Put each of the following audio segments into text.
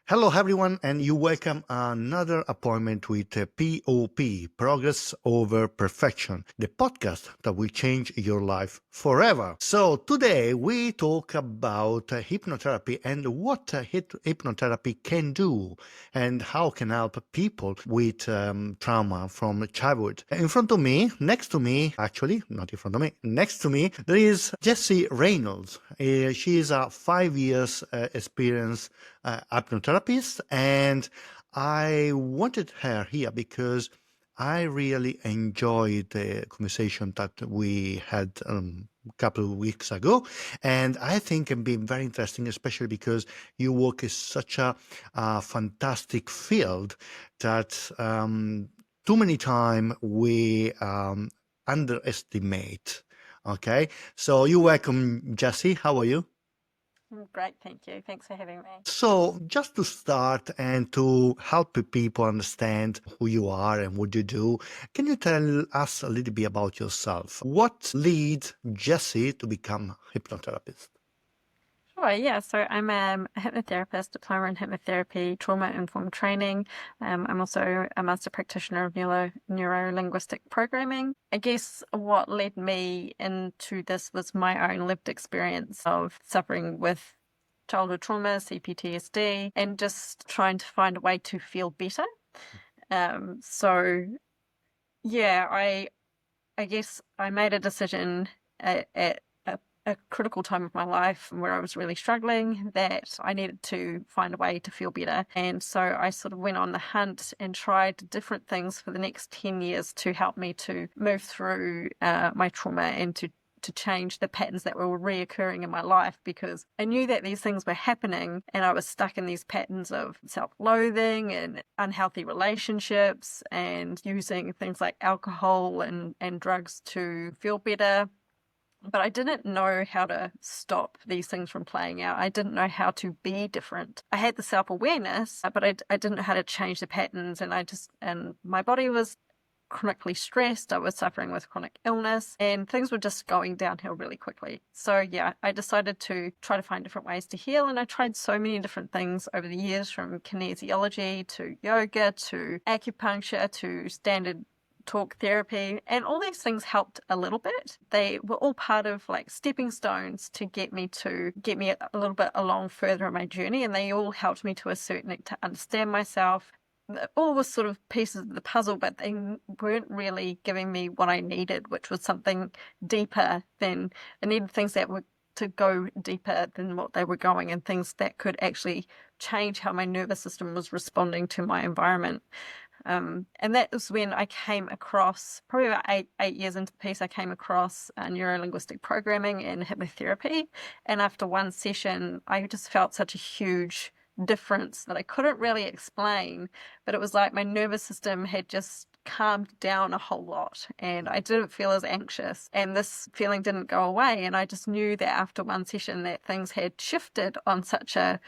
Hello, everyone, and you welcome another appointment with POP, Progress Over Perfection, the podcast that will change your life forever. So today we talk about hypnotherapy and what hypnotherapy can do and how can help people with trauma from childhood. In front of me, next to me, actually, not in front of me, next to me, there is Jessie Reynolds. She is a 5 years experience hypnotherapist, and I wanted her here because I really enjoyed the conversation that we had a couple of weeks ago, and I think it been very interesting, especially because you work in such a fantastic field that too many time we underestimate. Okay, so you're welcome, Jesse. How are you? Great, thank you. Thanks for having me. So, just to start and to help people understand who you are and what you do, can you tell us a little bit about yourself? What leads Jesse to become a hypnotherapist? Sure, yeah. So I'm a hypnotherapist, diploma in hypnotherapy, trauma-informed training. I'm also a master practitioner of neuro-linguistic programming. I guess what led me into this was my own lived experience of suffering with childhood trauma, CPTSD, and just trying to find a way to feel better. So yeah, I guess I made a decision at a critical time of my life where I was really struggling that I needed to find a way to feel better. And so I sort of went on the hunt and tried different things for the next 10 years to help me to move through my trauma and to change the patterns that were reoccurring in my life, because I knew that these things were happening and I was stuck in these patterns of self-loathing and unhealthy relationships and using things like alcohol and drugs to feel better. But I didn't know how to stop these things from playing out. I didn't know how to be different. I had the self-awareness, but I didn't know how to change the patterns. And my body was chronically stressed. I was suffering with chronic illness and things were just going downhill really quickly. So yeah, I decided to try to find different ways to heal. And I tried so many different things over the years, from kinesiology to yoga to acupuncture to standard talk therapy, and all these things helped a little bit. They were all part of like stepping stones to get me a little bit along further in my journey, and they all helped me to a certain to understand myself. All was sort of pieces of the puzzle, but they weren't really giving me what I needed, which was something deeper than I needed things that were to go deeper than what they were going, and things that could actually change how my nervous system was responding to my environment. And that was when I came across, probably about eight years into the piece, I came across neuro-linguistic programming and hypnotherapy. And after one session, I just felt such a huge difference that I couldn't really explain. But it was like my nervous system had just calmed down a whole lot and I didn't feel as anxious, and this feeling didn't go away. And I just knew that after one session that things had shifted on such a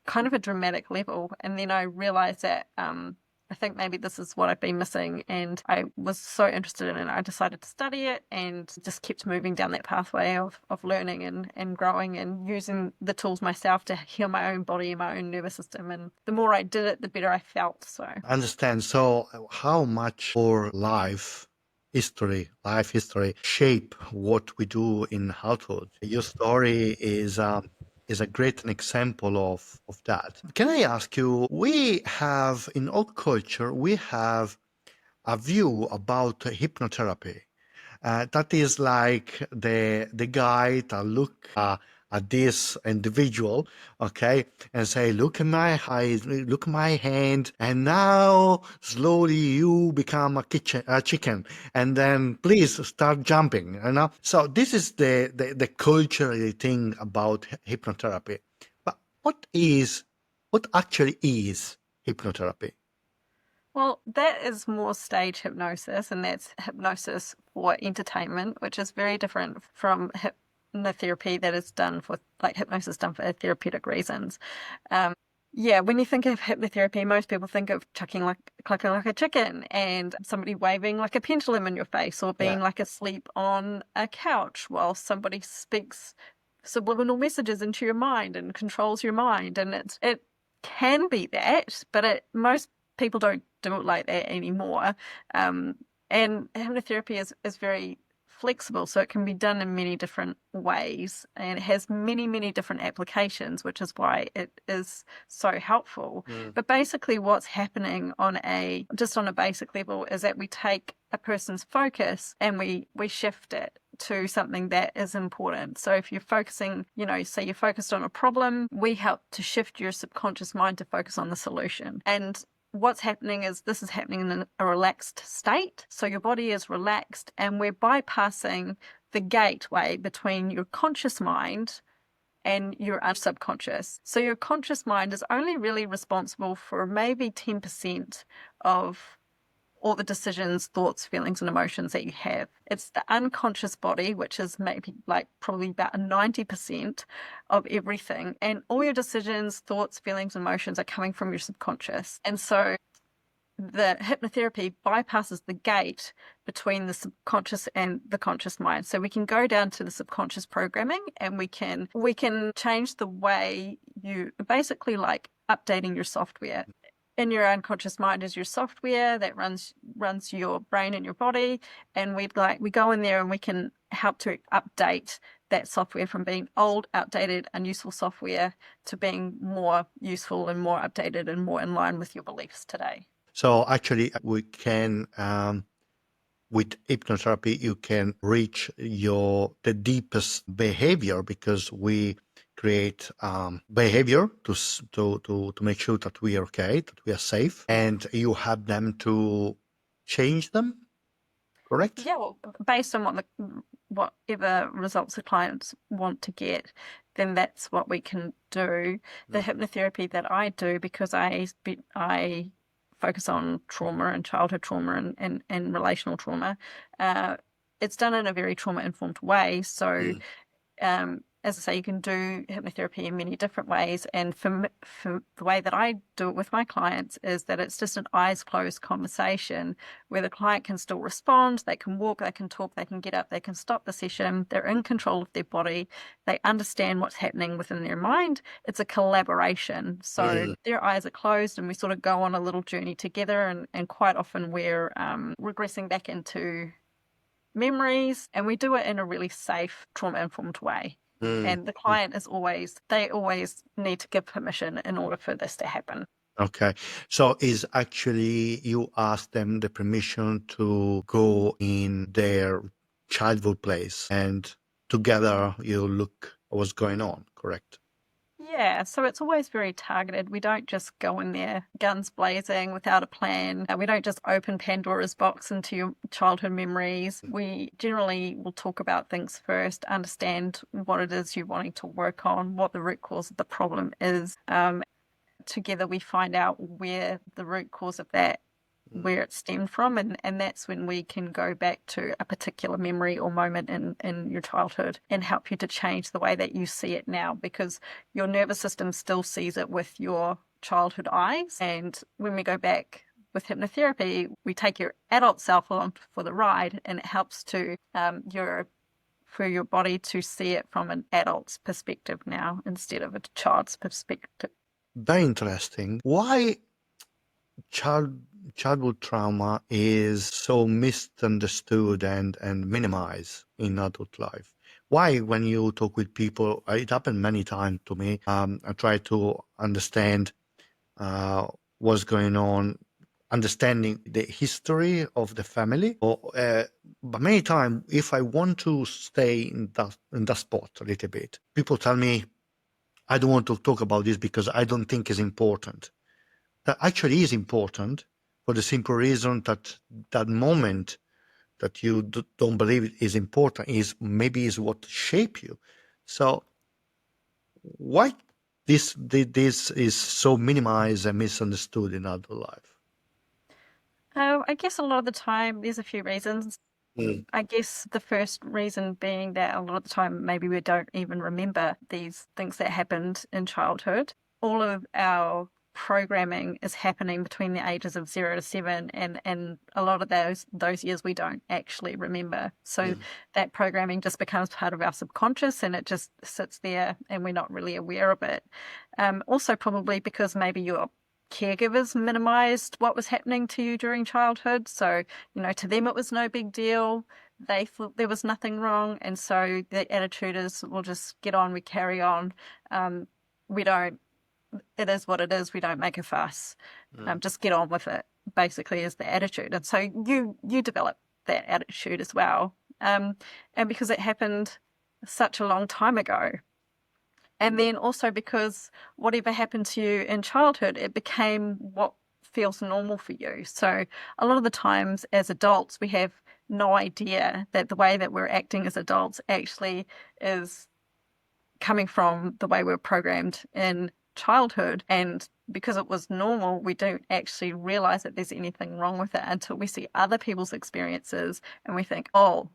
kind of a dramatic level. And then I realized that I think maybe this is what I've been missing, and I was so interested in it. I decided to study it and just kept moving down that pathway of learning and growing and using the tools myself to heal my own body, my own nervous system. And the more I did it, the better I felt. So I understand. So, how much our life history shape what we do in adulthood? Your story is a great example of that. Can I ask you, we have in our culture, we have a view about hypnotherapy. That is like the guy that look at this individual, okay, and say, "Look at my eyes, look at my hand, and now slowly you become a chicken, and then please start jumping." You know, so this is the cultural thing about hypnotherapy. But what actually is hypnotherapy? well, that is more stage hypnosis, and that's hypnosis for entertainment, which is very different from hypnotherapy that is done for, like, hypnosis done for therapeutic reasons. Yeah, when you think of hypnotherapy, most people think of clucking like a chicken and somebody waving like a pendulum in your face, or being like asleep on a couch while somebody speaks subliminal messages into your mind and controls your mind. And can be that, but most people don't do it like that anymore. And hypnotherapy is very flexible, so it can be done in many different ways, and it has many, many different applications, which is why it is so helpful. But basically what's happening on a basic level is that we take a person's focus and we shift it to something that is important. So if you're focusing, say you're focused on a problem, we help to shift your subconscious mind to focus on the solution. And what's happening is this is happening in a relaxed state. So your body is relaxed, and we're bypassing the gateway between your conscious mind and your subconscious. So your conscious mind is only really responsible for maybe 10% of all the decisions, thoughts, feelings, and emotions that you have. It's the unconscious body, which is maybe probably about 90% of everything. And all your decisions, thoughts, feelings, and emotions are coming from your subconscious. And so the hypnotherapy bypasses the gate between the subconscious and the conscious mind. So we can go down to the subconscious programming, and we can change the way you basically updating your software. In your unconscious mind is your software that runs your brain and your body, and we go in there and we can help to update that software from being old, outdated, unuseful software to being more useful and more updated and more in line with your beliefs today. So actually, we can, with hypnotherapy, you can reach the deepest behavior, because we create behavior to make sure that we are okay, that we are safe, and you have them to change them, correct? Yeah, well, based on whatever results the clients want to get, then that's what we can do. The hypnotherapy that I do, because I focus on trauma and childhood trauma and relational trauma, it's done in a very trauma-informed way. So as I say, you can do hypnotherapy in many different ways. And for the way that I do it with my clients is that it's just an eyes closed conversation where the client can still respond. They can walk, they can talk, they can get up, they can stop the session. They're in control of their body. They understand what's happening within their mind. It's a collaboration. So their eyes are closed, and we sort of go on a little journey together. And quite often we're regressing back into memories, and we do it in a really safe, trauma-informed way. And the client they always need to give permission in order for this to happen. Okay. So is actually you ask them the permission to go in their childhood place, and together you look at what's going on, correct? Yeah, so it's always very targeted. We don't just go in there guns blazing without a plan. We don't just open Pandora's box into your childhood memories. We generally will talk about things first, understand what it is you're wanting to work on, what the root cause of the problem is. Together we find out where the root cause of that, where it stemmed from, and that's when we can go back to a particular memory or moment in your childhood and help you to change the way that you see it now, because your nervous system still sees it with your childhood eyes. And when we go back with hypnotherapy, we take your adult self on for the ride, and it helps to for your body to see it from an adult's perspective now instead of a child's perspective. Very interesting. Why childhood trauma is so misunderstood and minimized in adult life? Why, when you talk with people, it happened many times to me, I try to understand what's going on, understanding the history of the family. But many times, if I want to stay in that spot a little bit, people tell me, I don't want to talk about this because I don't think it's important. That actually is important, for the simple reason that that moment that you don't believe is important is what shape you. So why this is so minimized and misunderstood in adult life? I guess a lot of the time there's a few reasons. I guess the first reason being that a lot of the time maybe we don't even remember these things that happened in childhood. All of our programming is happening between the ages of 0 to 7, and a lot of those years we don't actually remember. So that programming just becomes part of our subconscious, and it just sits there and we're not really aware of it. Also probably because maybe your caregivers minimized what was happening to you during childhood. So, to them it was no big deal. They thought there was nothing wrong. And so the attitude is, we'll just get on, we carry on. It is what it is. We don't make a fuss. Just get on with it, basically, is the attitude. And so you develop that attitude as well. And because it happened such a long time ago. And then also because whatever happened to you in childhood, it became what feels normal for you. So a lot of the times as adults, we have no idea that the way that we're acting as adults actually is coming from the way we're programmed in childhood. And because it was normal, we don't actually realize that there's anything wrong with it until we see other people's experiences and we think, oh,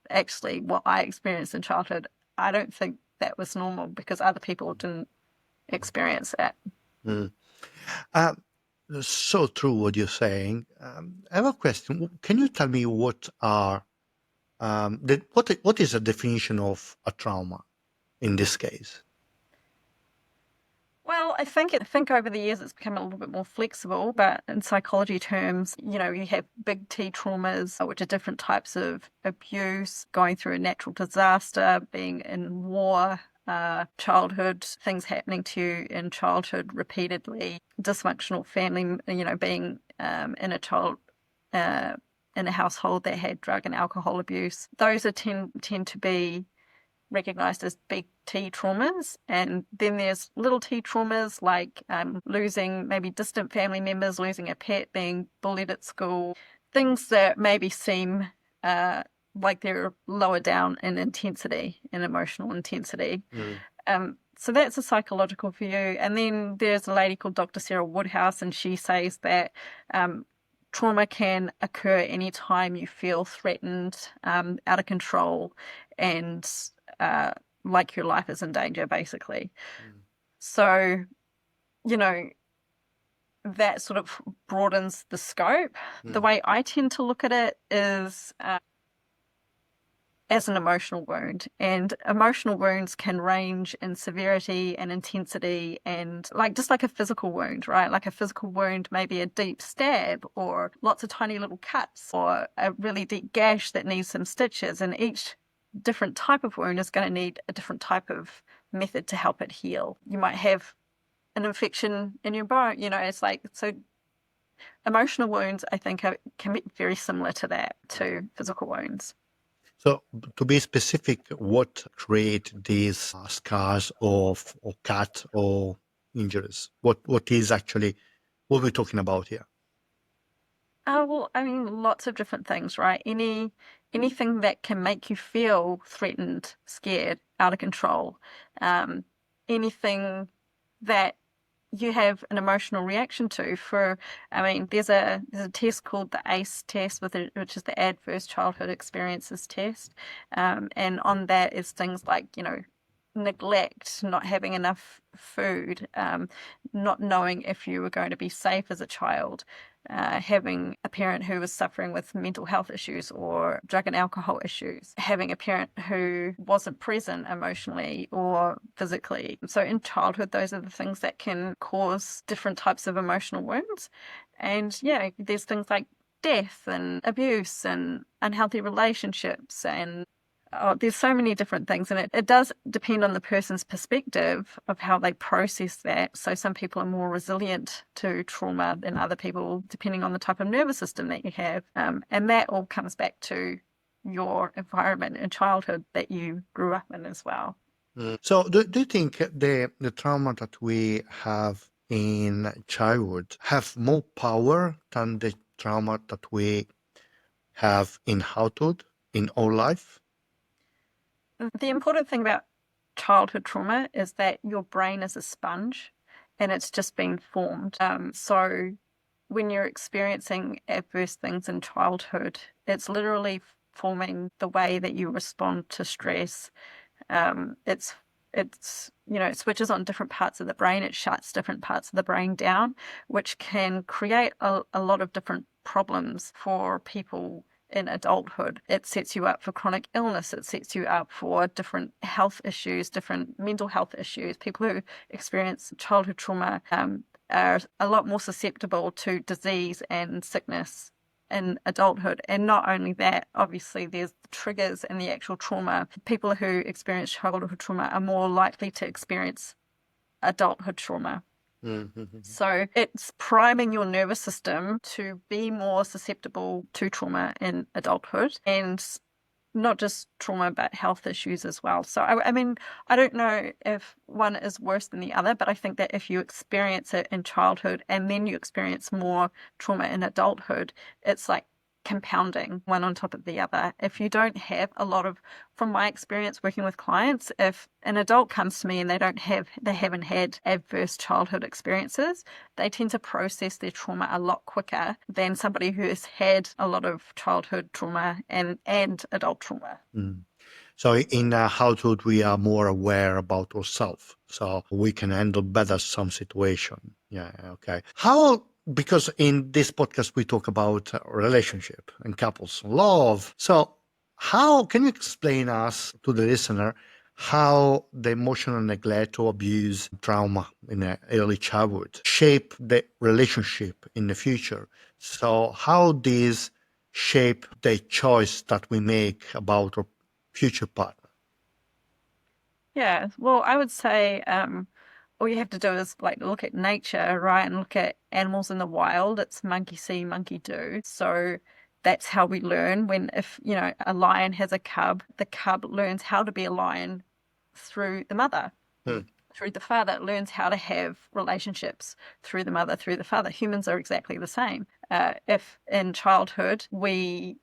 actually what I experienced in childhood, I don't think that was normal because other people didn't experience that. So true what you're saying. I have a question. Can you tell me what is the definition of a trauma in this case? Well, I think over the years it's become a little bit more flexible, but in psychology terms, you have big T traumas, which are different types of abuse, going through a natural disaster, being in war, childhood, things happening to you in childhood repeatedly, dysfunctional family, being in a household that had drug and alcohol abuse. Those tend to be recognized as big T traumas. And then there's little T traumas like losing maybe distant family members, losing a pet, being bullied at school, things that maybe seem like they're lower down in intensity, in emotional intensity. So that's a psychological view. And then there's a lady called Dr. Sarah Woodhouse, and she says that trauma can occur anytime you feel threatened, out of control, and like your life is in danger, basically. So, that sort of broadens the scope. The way I tend to look at it is as an emotional wound, and emotional wounds can range in severity and intensity, and just like a physical wound, right? Like a physical wound may be a deep stab or lots of tiny little cuts or a really deep gash that needs some stitches, and each different type of wound is going to need a different type of method to help it heal. You might have an infection in your bone, it's so emotional wounds, I think, can be very similar to that, to physical wounds. So to be specific, what create these scars or cut or injuries? What is actually what we're talking about here? Well, I mean, lots of different things, right? Anything that can make you feel threatened, scared, out of control, anything that you have an emotional reaction to. There's a test called the ACE test, which is the Adverse Childhood Experiences test, and on that is things like neglect, not having enough food, not knowing if you were going to be safe as a child, having a parent who was suffering with mental health issues or drug and alcohol issues, having a parent who wasn't present emotionally or physically. So in childhood, those are the things that can cause different types of emotional wounds. And there's things like death and abuse and unhealthy relationships, and there's so many different things, and it does depend on the person's perspective of how they process that. So some people are more resilient to trauma than other people, depending on the type of nervous system that you have. And that all comes back to your environment in childhood that you grew up in as well. So do you think the trauma that we have in childhood have more power than the trauma that we have in adulthood, in our life? The important thing about childhood trauma is that your brain is a sponge and it's just being formed. So when you're experiencing adverse things in childhood, it's literally forming the way that you respond to stress. It's it's, it switches on different parts of the brain. It shuts different parts of the brain down, which can create a lot of different problems for people in adulthood. It sets you up for chronic illness. It sets you up for different health issues, different mental health issues. People who experience childhood trauma are a lot more susceptible to disease and sickness in adulthood. And not only that, obviously there's the triggers and the actual trauma. People who experience childhood trauma are more likely to experience adulthood trauma. Mm-hmm. So it's priming your nervous system to be more susceptible to trauma in adulthood, and not just trauma, but health issues as well. So, I mean, I don't know if one is worse than the other, but I think that if you experience it in childhood and then you experience more trauma in adulthood, it's like compounding one on top of the other. If you don't have a lot of, from my experience working with clients, if an adult comes to me and they haven't had adverse childhood experiences, they tend to process their trauma a lot quicker than somebody who has had a lot of childhood trauma and adult trauma. Mm. So in adulthood, we are more aware about ourselves, so we can handle better some situation. Yeah, okay. Because in this podcast, we talk about relationship and couples love. So how can you explain us to the listener how the emotional neglect or abuse trauma in early childhood shape the relationship in the future? So how these shape the choice that we make about our future partner? Yeah, well, I would say all you have to do is like look at nature, right, and look at animals in the wild. It's monkey see, monkey do. So that's how we learn. If a lion has a cub, the cub learns how to be a lion through the mother. Through the father. It learns how to have relationships through the mother, through the father. Humans are exactly the same. If in childhood we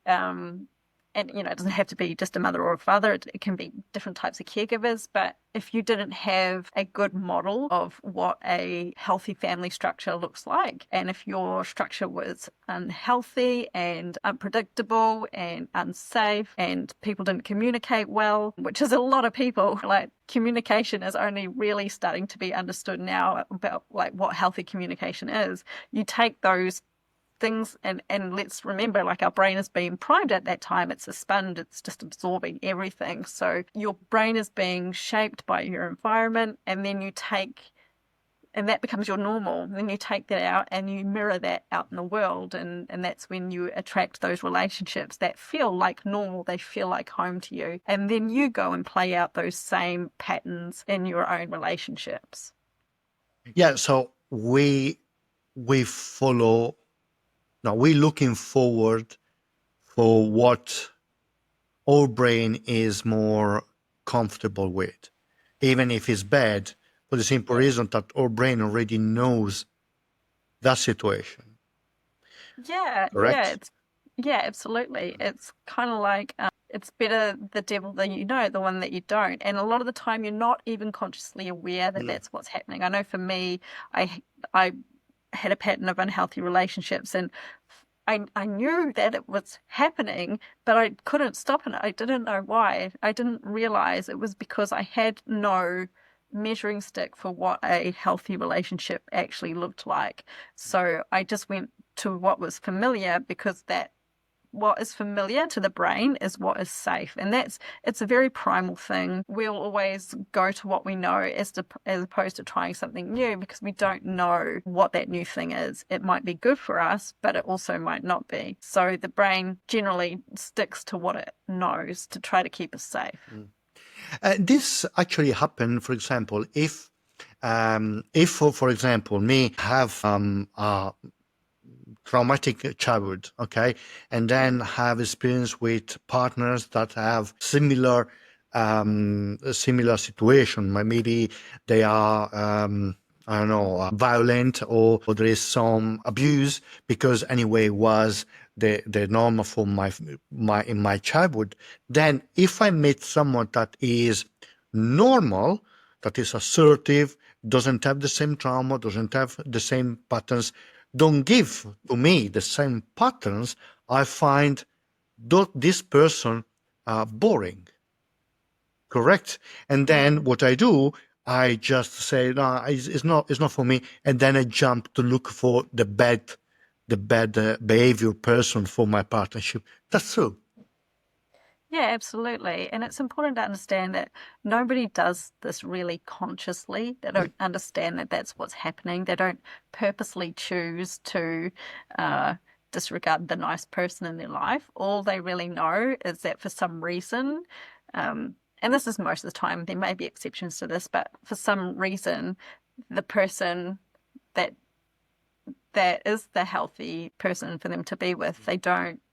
and it doesn't have to be just a mother or a father, it can be different types of caregivers, but if you didn't have a good model of what a healthy family structure looks like, and if your structure was unhealthy and unpredictable and unsafe and people didn't communicate well, which is a lot of people, like communication is only really starting to be understood now about like what healthy communication is. You take those things and let's remember, like, our brain is being primed at that time. It's a sponge, it's just absorbing everything. So your brain is being shaped by your environment, and then and that becomes your normal. Then you take that out and you mirror that out in the world, and that's when you attract those relationships that feel like normal, they feel like home to you, and then you go and play out those same patterns in your own relationships. Yeah, so we follow. Now we're looking forward for what our brain is more comfortable with, even if it's bad, for the simple reason that our brain already knows that situation. Yeah, Correct? yeah, absolutely. It's kind of like it's better the devil that you know, the one that you don't. And a lot of the time, you're not even consciously aware that that's what's happening. I know for me, I had a pattern of unhealthy relationships, and I knew that it was happening, but I couldn't stop it. I didn't know why. I didn't realize it was because I had no measuring stick for what a healthy relationship actually looked like. So I just went to what was familiar, because what is familiar to the brain is what is safe. And it's a very primal thing. We'll always go to what we know as opposed to trying something new, because we don't know what that new thing is. It might be good for us, but it also might not be. So the brain generally sticks to what it knows to try to keep us safe. This actually happened, for example, if for example, me have a traumatic childhood, okay, and then have experience with partners that have similar situation. Maybe they are I don't know, violent, or there is some abuse, because anyway was the norm for my childhood. Then if I meet someone that is normal, that is assertive, doesn't have the same trauma, doesn't have the same patterns, don't give to me the same patterns, I find this person boring. correct. And then what I do, I just say, no, it's not for me. And then I jump to look for the bad behavior person for my partnership. That's true. Yeah, absolutely. And it's important to understand that nobody does this really consciously. They don't understand that that's what's happening. They don't purposely choose to disregard the nice person in their life. All they really know is that for some reason, and this is most of the time, there may be exceptions to this, but for some reason, the person that is the healthy person for them to be with,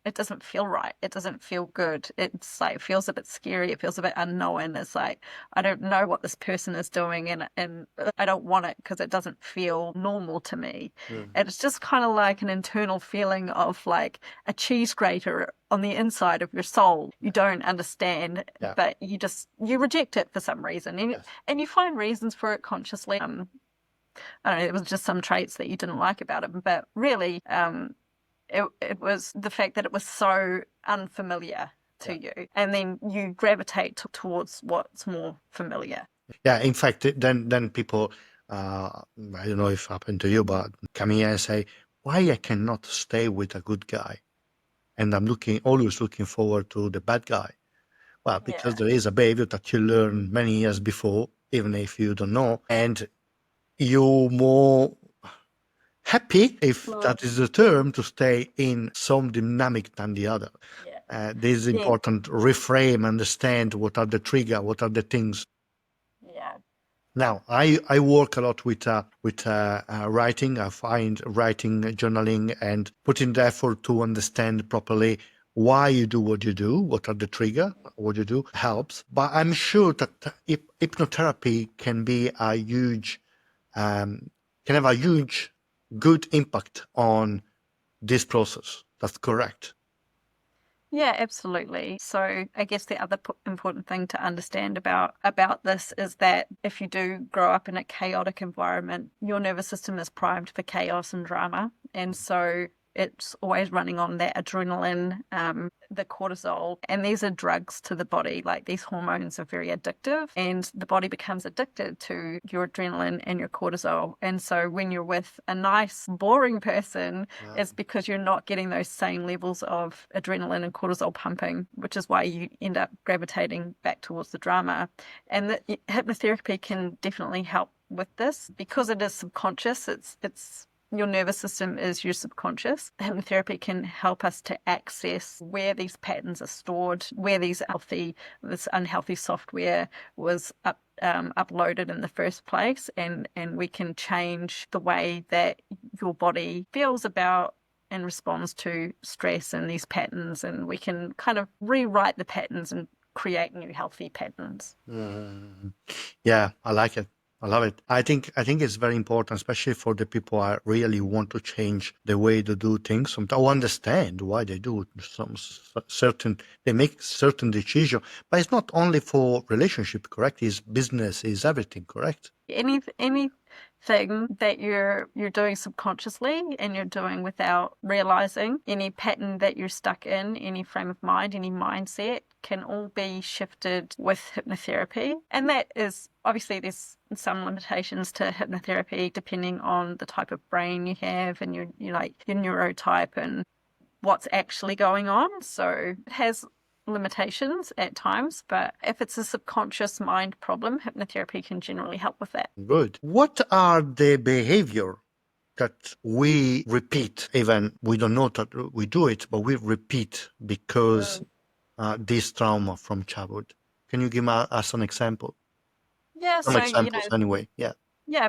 it doesn't feel right. It doesn't feel good. It's like, it feels a bit scary. It feels a bit unknown. It's like, I don't know what this person is doing, and I don't want it because it doesn't feel normal to me. And it's just kind of like an internal feeling of like a cheese grater on the inside of your soul. You don't understand, but you reject it for some reason. And you find reasons for it consciously. I don't know, it was just some traits that you didn't like about him, but really, it was the fact that it was so unfamiliar to you, and then you gravitate towards what's more familiar. Yeah, in fact, then people, I don't know if it happened to you, but come here and say, why I cannot stay with a good guy? And I'm always looking forward to the bad guy. Well, because there is a behavior that you learn many years before, even if you don't know, and you're more happy, if that is the term, to stay in some dynamic than the other. This is important. Reframe, understand what are the trigger, what are the things. Yeah. Now, I work a lot with writing. I find writing, journaling, and putting the effort to understand properly why you do what you do, what are the trigger, what you do helps. But I'm sure that hypnotherapy can be a huge, can have a huge, good impact on this process. That's correct. Yeah, absolutely. So I guess the other important thing to understand about this is that if you do grow up in a chaotic environment, your nervous system is primed for chaos and drama. And so it's always running on that adrenaline, the cortisol, and these are drugs to the body. Like, these hormones are very addictive, and the body becomes addicted to your adrenaline and your cortisol. And so when you're with a nice, boring person, it's because you're not getting those same levels of adrenaline and cortisol pumping, which is why you end up gravitating back towards the drama. And the hypnotherapy can definitely help with this because it is subconscious. It's your nervous system is your subconscious. Hypnotherapy can help us to access where these patterns are stored, where this unhealthy software was uploaded in the first place, and we can change the way that your body feels about and responds to stress and these patterns, and we can kind of rewrite the patterns and create new healthy patterns. Yeah, I like it. I love it. I think it's very important, especially for the people who really want to change the way they do things. Sometimes I understand why they do they make certain decisions, but it's not only for relationship, correct? It's business, is everything, correct? Anything that you're doing subconsciously and you're doing without realizing, any pattern that you're stuck in, any frame of mind, any mindset, can all be shifted with hypnotherapy. And that is, obviously, there's some limitations to hypnotherapy depending on the type of brain you have and your neurotype and what's actually going on. So it has limitations at times, but if it's a subconscious mind problem, hypnotherapy can generally help with that. Good. What are the behavior that we repeat, even we don't know that we do it, but we repeat because this trauma from childhood? Can you give us an example? Yeah, Some so examples anyway. Yeah.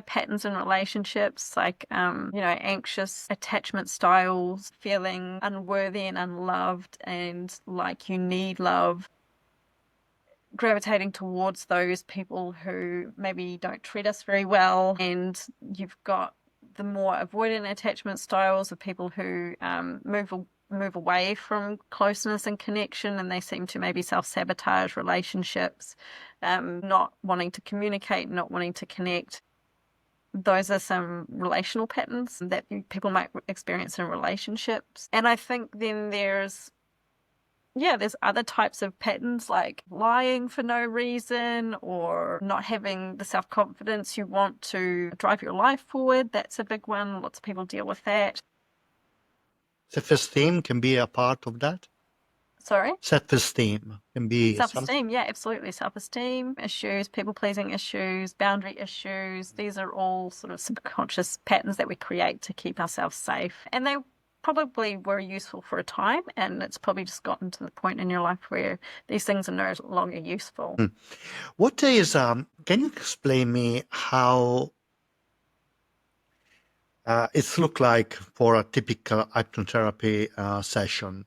Patterns in relationships, like anxious attachment styles, feeling unworthy and unloved and like you need love, gravitating towards those people who maybe don't treat us very well. And you've got the more avoidant attachment styles of people who move away from closeness and connection, and they seem to maybe self-sabotage relationships, not wanting to communicate, not wanting to connect. Those are some relational patterns that people might experience in relationships. And I think then there's yeah, there's other types of patterns like lying for no reason or not having the self-confidence you want to drive your life forward. That's a big one. Lots of people deal with that. Self-esteem can be a part of that. Sorry? Self-esteem can be something. Self-esteem, yeah, absolutely. Self-esteem issues, people-pleasing issues, boundary issues. These are all sort of subconscious patterns that we create to keep ourselves safe. And they probably were useful for a time, and it's probably just gotten to the point in your life where these things are no longer useful. What is, can you explain me how it's look like for a typical hypnotherapy session?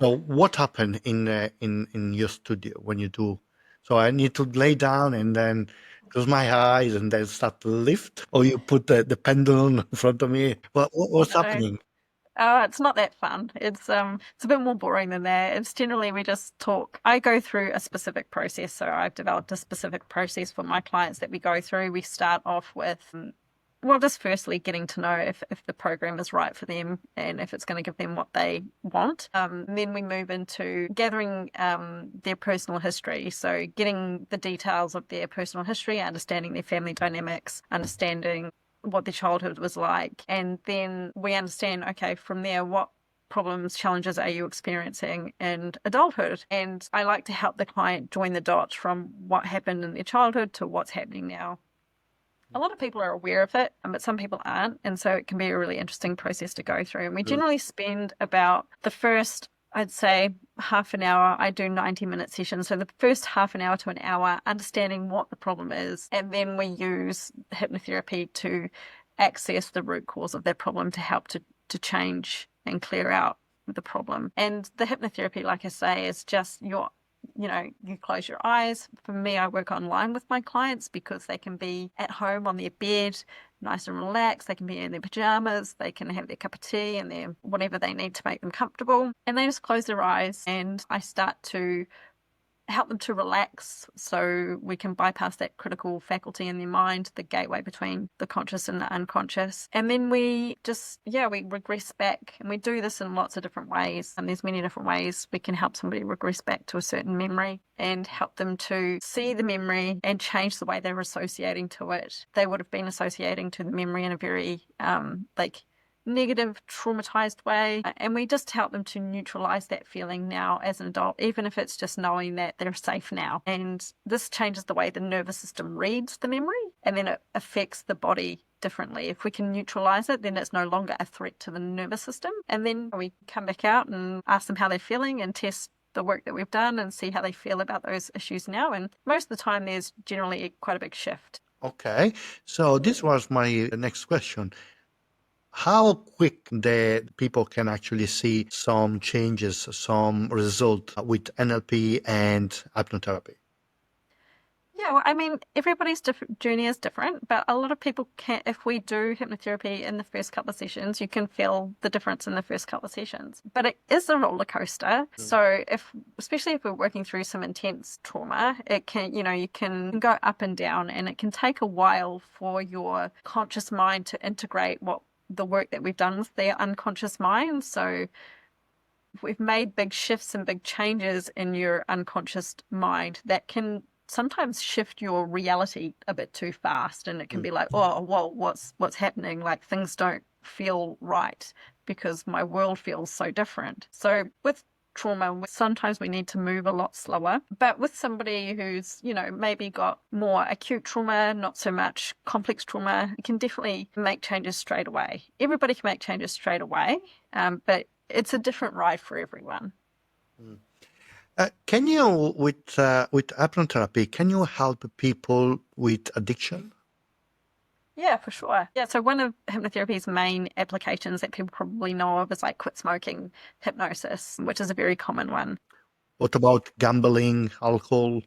So what happened in your studio when you do? So I need to lay down and then close my eyes and then start to lift, or you put the pendulum in front of me. What's No. happening? Oh, it's not that fun. It's a bit more boring than that. It's generally we just talk. I go through a specific process, so I've developed a specific process for my clients that we go through. We start off with, well, just firstly getting to know if the program is right for them and if it's going to give them what they want. Then we move into gathering their personal history, so getting the details of their personal history, understanding their family dynamics, understanding what their childhood was like. And then we understand, okay, from there, what problems, challenges are you experiencing in adulthood? And I like to help the client join the dots from what happened in their childhood to what's happening now. A lot of people are aware of it, but some people aren't. And so it can be a really interesting process to go through. And we generally spend about the first, I'd say, half an hour. I do 90-minute sessions. So the first half an hour to an hour, understanding what the problem is. And then we use hypnotherapy to access the root cause of that problem to help to change and clear out the problem. And the hypnotherapy, like I say, is just you close your eyes. For me, I work online with my clients because they can be at home on their bed, nice and relaxed. They can be in their pajamas. They can have their cup of tea and their whatever they need to make them comfortable. And they just close their eyes and I start to help them to relax so we can bypass that critical faculty in their mind, the gateway between the conscious and the unconscious. And then we regress back, and we do this in lots of different ways. And there's many different ways we can help somebody regress back to a certain memory and help them to see the memory and change the way they're associating to it. They would have been associating to the memory in a very negative, traumatized way. And we just help them to neutralize that feeling now as an adult, even if it's just knowing that they're safe now. And this changes the way the nervous system reads the memory, and then it affects the body differently. If we can neutralize it, then it's no longer a threat to the nervous system. And then we come back out and ask them how they're feeling and test the work that we've done and see how they feel about those issues now. And most of the time, there's generally quite a big shift. Okay, so this was my next question. How quick the people can actually see some changes, some result with NLP and hypnotherapy? Yeah, well, I mean, everybody's journey is different, but a lot of people can, if we do hypnotherapy in the first couple of sessions, you can feel the difference in the first couple of sessions. But it is a roller coaster. So especially if we're working through some intense trauma, it can, you can go up and down, and it can take a while for your conscious mind to integrate the work that we've done with their unconscious mind. So if we've made big shifts and big changes in your unconscious mind, that can sometimes shift your reality a bit too fast, and it can be like, oh, well, what's happening? Like, things don't feel right because my world feels so different. So with trauma, sometimes we need to move a lot slower. But with somebody who's, maybe got more acute trauma, not so much complex trauma, you can definitely make changes straight away. Everybody can make changes straight away, but it's a different ride for everyone. Can you, with hypnotherapy, can you help people with addiction? Yeah, for sure. Yeah, so one of hypnotherapy's main applications that people probably know of is like quit smoking hypnosis, which is a very common one. What about gambling, alcohol,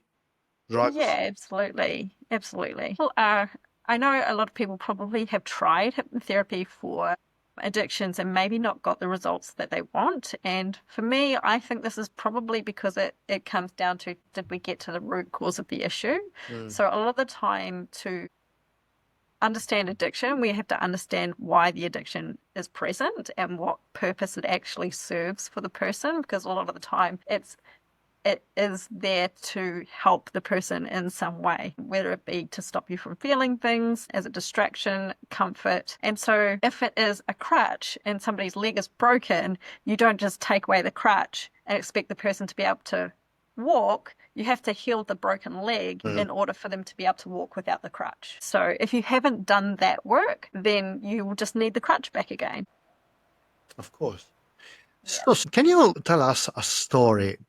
drugs? Yeah, absolutely. Absolutely. Well, I know a lot of people probably have tried hypnotherapy for addictions and maybe not got the results that they want. And for me, I think this is probably because it comes down to, did we get to the root cause of the issue? So a lot of the time, to understand addiction, we have to understand why the addiction is present and what purpose it actually serves for the person, because a lot of the time it is there to help the person in some way, whether it be to stop you from feeling things, as a distraction, comfort. And so if it is a crutch and somebody's leg is broken, you don't just take away the crutch and expect the person to be able to walk. You have to heal the broken leg in order for them to be able to walk without the crutch. So if you haven't done that work, then you will just need the crutch back again. Of course. So can you tell us a story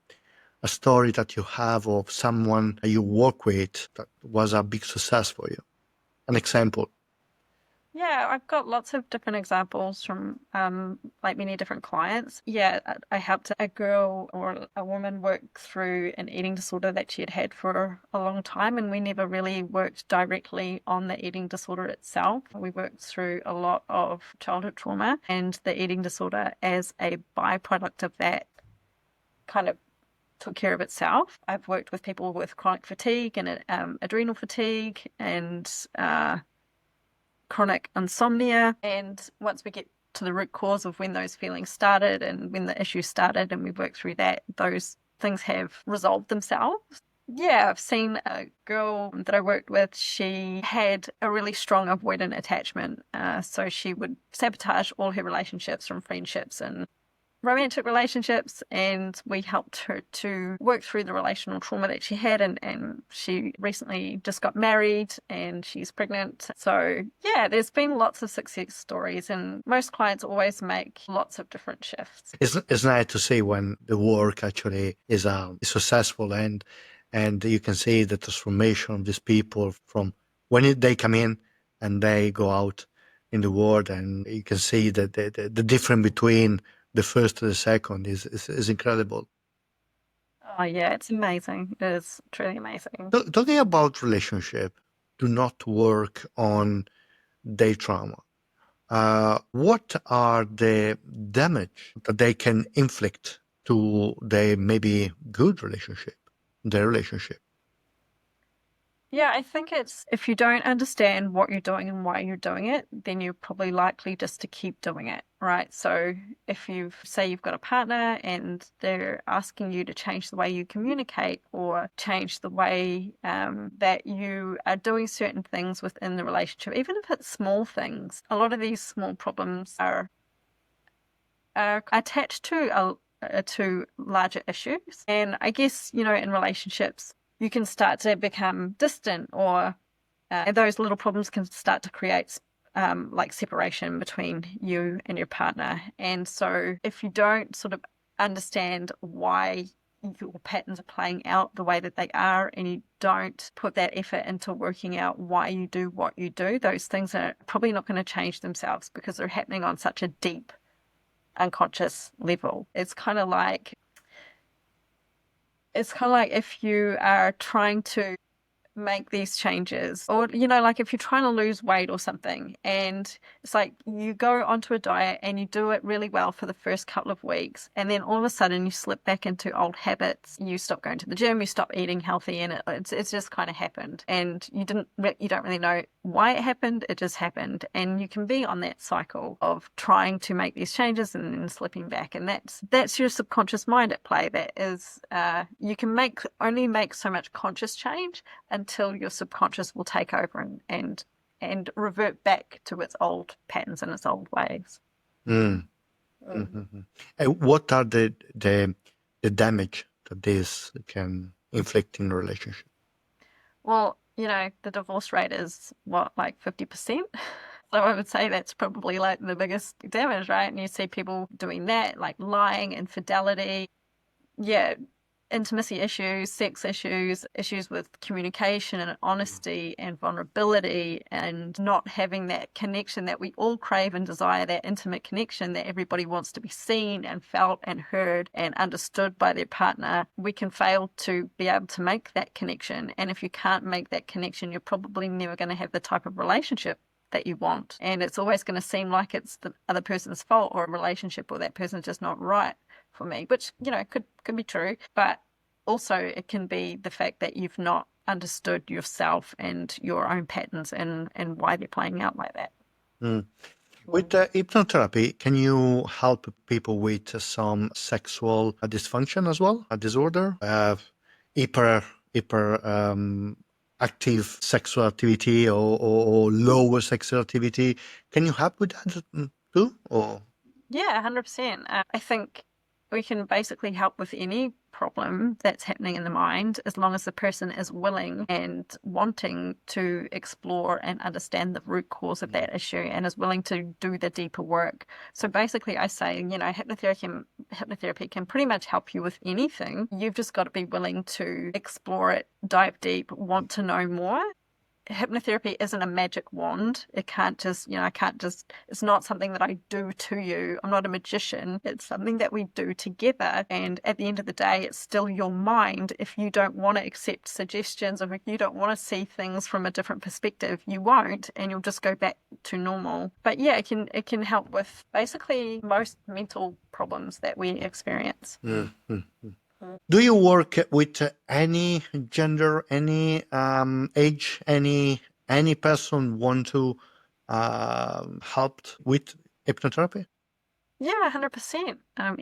that you have of someone you work with that was a big success for you? An example. Yeah, I've got lots of different examples from like many different clients. Yeah, I helped a girl or a woman work through an eating disorder that she had had for a long time, and we never really worked directly on the eating disorder itself. We worked through a lot of childhood trauma, and the eating disorder as a byproduct of that kind of took care of itself. I've worked with people with chronic fatigue and adrenal fatigue and chronic insomnia. And once we get to the root cause of when those feelings started and when the issue started and we work through that, those things have resolved themselves. Yeah, I've seen a girl that I worked with. She had a really strong avoidant attachment. So she would sabotage all her relationships, from friendships and romantic relationships, and we helped her to work through the relational trauma that she had, and she recently just got married and she's pregnant. So yeah, there's been lots of success stories, and most clients always make lots of different shifts. It's nice to see when the work actually is successful, and you can see the transformation of these people from when they come in and they go out in the world, and you can see that the difference between the first to the second is incredible. Oh yeah, it's amazing. It is truly amazing. Talking about relationship, do not work on their trauma. What are the damage that they can inflict to their maybe good relationship, their relationship? Yeah, I think it's if you don't understand what you're doing and why you're doing it, then you're probably likely just to keep doing it, right? So if you've got a partner and they're asking you to change the way you communicate or change the way that you are doing certain things within the relationship, even if it's small things, a lot of these small problems are attached to larger issues. And I guess, in relationships, you can start to become distant, or those little problems can start to create like separation between you and your partner. And so if you don't sort of understand why your patterns are playing out the way that they are, and you don't put that effort into working out why you do what you do, those things are probably not going to change themselves because they're happening on such a deep unconscious level. It's kind of like if you are trying to make these changes, or like if you're trying to lose weight or something, and it's like you go onto a diet and you do it really well for the first couple of weeks, and then all of a sudden you slip back into old habits. You stop going to the gym, you stop eating healthy, and it's just kind of happened, and you don't really know why it happened. It just happened, and you can be on that cycle of trying to make these changes and then slipping back, and that's your subconscious mind at play. That is, you can only make so much conscious change until your subconscious will take over and revert back to its old patterns and its old ways. Mm-hmm. And what are the damage that this can inflict in a relationship? Well, the divorce rate is like 50%. So I would say that's probably like the biggest damage, right? And you see people doing that, like lying, infidelity, intimacy issues, sex issues, issues with communication and honesty and vulnerability, and not having that connection that we all crave and desire, that intimate connection that everybody wants to be seen and felt and heard and understood by their partner. We can fail to be able to make that connection. And if you can't make that connection, you're probably never going to have the type of relationship that you want. And it's always going to seem like it's the other person's fault, or a relationship, or that person's just not right for me, which, could be true. But also it can be the fact that you've not understood yourself and your own patterns and why they're playing out like that. Mm. With hypnotherapy, can you help people with some sexual dysfunction as well, a disorder, hyper active sexual activity or lower sexual activity? Can you help with that too? Or Yeah, 100%. I think we can basically help with any problem that's happening in the mind as long as the person is willing and wanting to explore and understand the root cause of that issue and is willing to do the deeper work. So basically I say, hypnotherapy can pretty much help you with anything. You've just got to be willing to explore it, dive deep, want to know more. Hypnotherapy isn't a magic wand. It can't just, it's not something that I do to you. I'm not a magician. It's something that we do together. And at the end of the day, it's still your mind. If you don't want to accept suggestions or if you don't want to see things from a different perspective, you won't, and you'll just go back to normal. But yeah, it can help with basically most mental problems that we experience. mm-hmm. Do you work with any gender, any age, any person want to help with hypnotherapy? Yeah, 100%.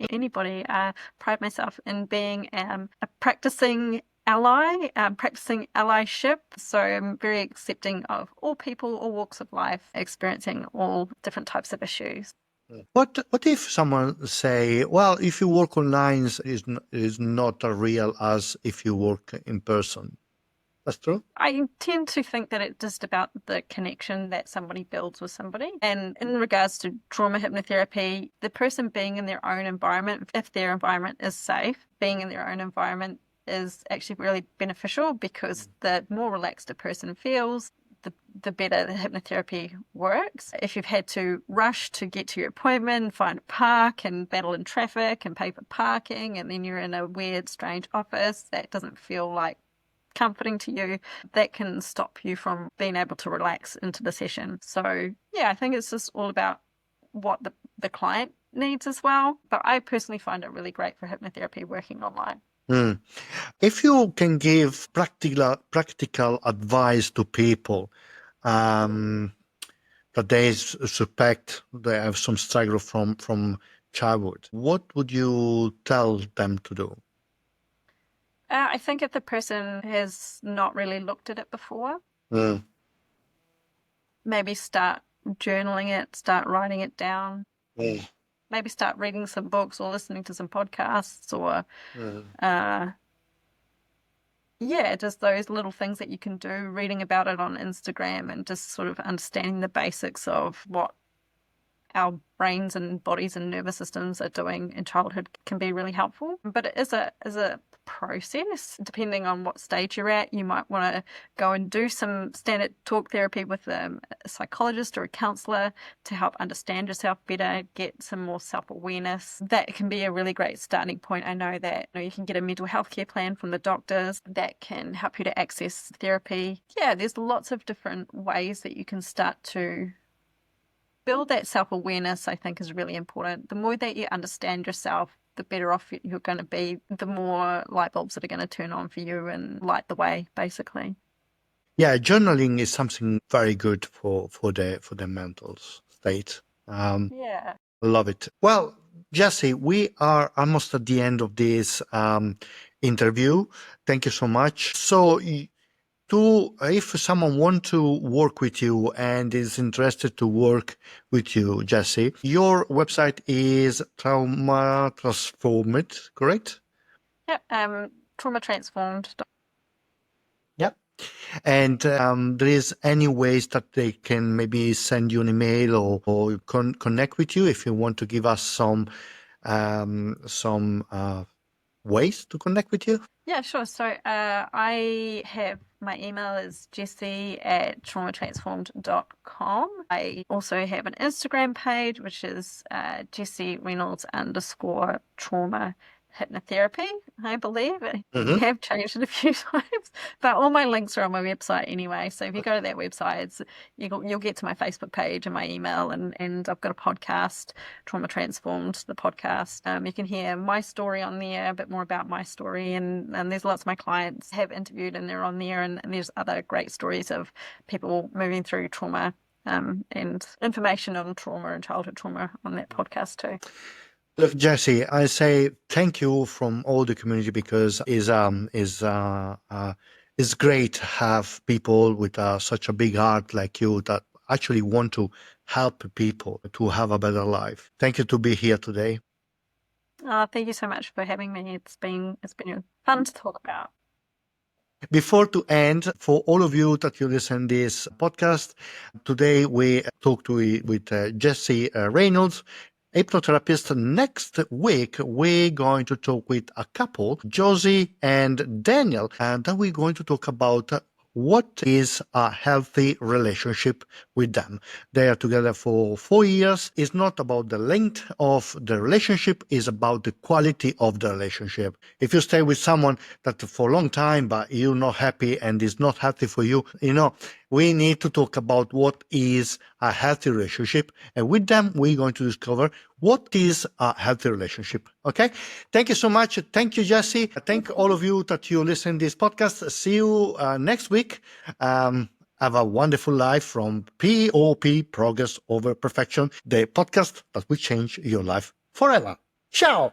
Anybody. I pride myself in being a practicing ally, practicing allyship. So I'm very accepting of all people, all walks of life, experiencing all different types of issues. What if someone say, well, if you work online is not as real as if you work in person? That's true. I tend to think that it's just about the connection that somebody builds with somebody. And in regards to trauma hypnotherapy, the person being in their own environment, if their environment is safe, being in their own environment is actually really beneficial because the more relaxed a person feels, the better the hypnotherapy works. If you've had to rush to get to your appointment, find a park and battle in traffic and pay for parking, and then you're in a weird, strange office that doesn't feel like comforting to you, that can stop you from being able to relax into the session. So yeah, I think it's just all about what the client needs as well. But I personally find it really great for hypnotherapy working online. Mm. If you can give practical advice to people that they suspect they have some struggle from childhood, what would you tell them to do? I think if the person has not really looked at it before, maybe start journaling it, start writing it down, maybe start reading some books or listening to some podcasts or just those little things that you can do, reading about it on Instagram and just sort of understanding the basics of what our brains and bodies and nervous systems are doing in childhood can be really helpful. But it is a process. Depending on what stage you're at, you might want to go and do some standard talk therapy with a psychologist or a counselor to help understand yourself better, get some more self-awareness. That can be a really great starting point. I know that you can get a mental health care plan from the doctors that can help you to access therapy. Yeah, there's lots of different ways that you can start to build that self-awareness. I think is really important. The more that you understand yourself, the better off you're going to be, the more light bulbs that are going to turn on for you and light the way, basically. Yeah, journaling is something very good for the mental state. Yeah. Love it. Well, Jessie, we are almost at the end of this interview. Thank you so much. So if someone wants to work with you and is interested to work with you, Jessie, your website is Trauma Transformed, correct? Yep. Trauma Transformed. Yep. And there is any ways that they can maybe send you an email or connect with you if you want to give us some ways to connect with you? Yeah, sure. So I have my email is jessie@traumatransformed.com. I also have an Instagram page, which is Jessie Reynolds _trauma hypnotherapy. I believe it. Mhm. Have changed it a few times, but all my links are on my website anyway. So if you go to that website, you'll get to my Facebook page and my email, and I've got a podcast, Trauma Transformed, the podcast. You can hear my story on there, a bit more about my story, and there's lots of my clients have interviewed and they're on there, and there's other great stories of people moving through trauma. And information on trauma and childhood trauma on that podcast too. Look, Jessie, I say thank you from all the community because it's great to have people with such a big heart like you that actually want to help people to have a better life. Thank you to be here today. Thank you so much for having me. It's been fun to talk about. Before to end, for all of you that you listen this podcast, today we talked with Jessie Reynolds, hypnotherapist. Next week, we're going to talk with a couple, Josie and Daniel, and then we're going to talk about what is a healthy relationship with them. They are together for 4 years. It's not about the length of the relationship, it's about the quality of the relationship. If you stay with someone that for a long time, but you're not happy and is not healthy for you, we need to talk about what is a healthy relationship. And with them, we're going to discover what is a healthy relationship. Okay. Thank you so much. Thank you, Jessie. Thank all of you that you listen to this podcast. See you next week. Have a wonderful life from POP, Progress Over Perfection, the podcast that will change your life forever. Ciao.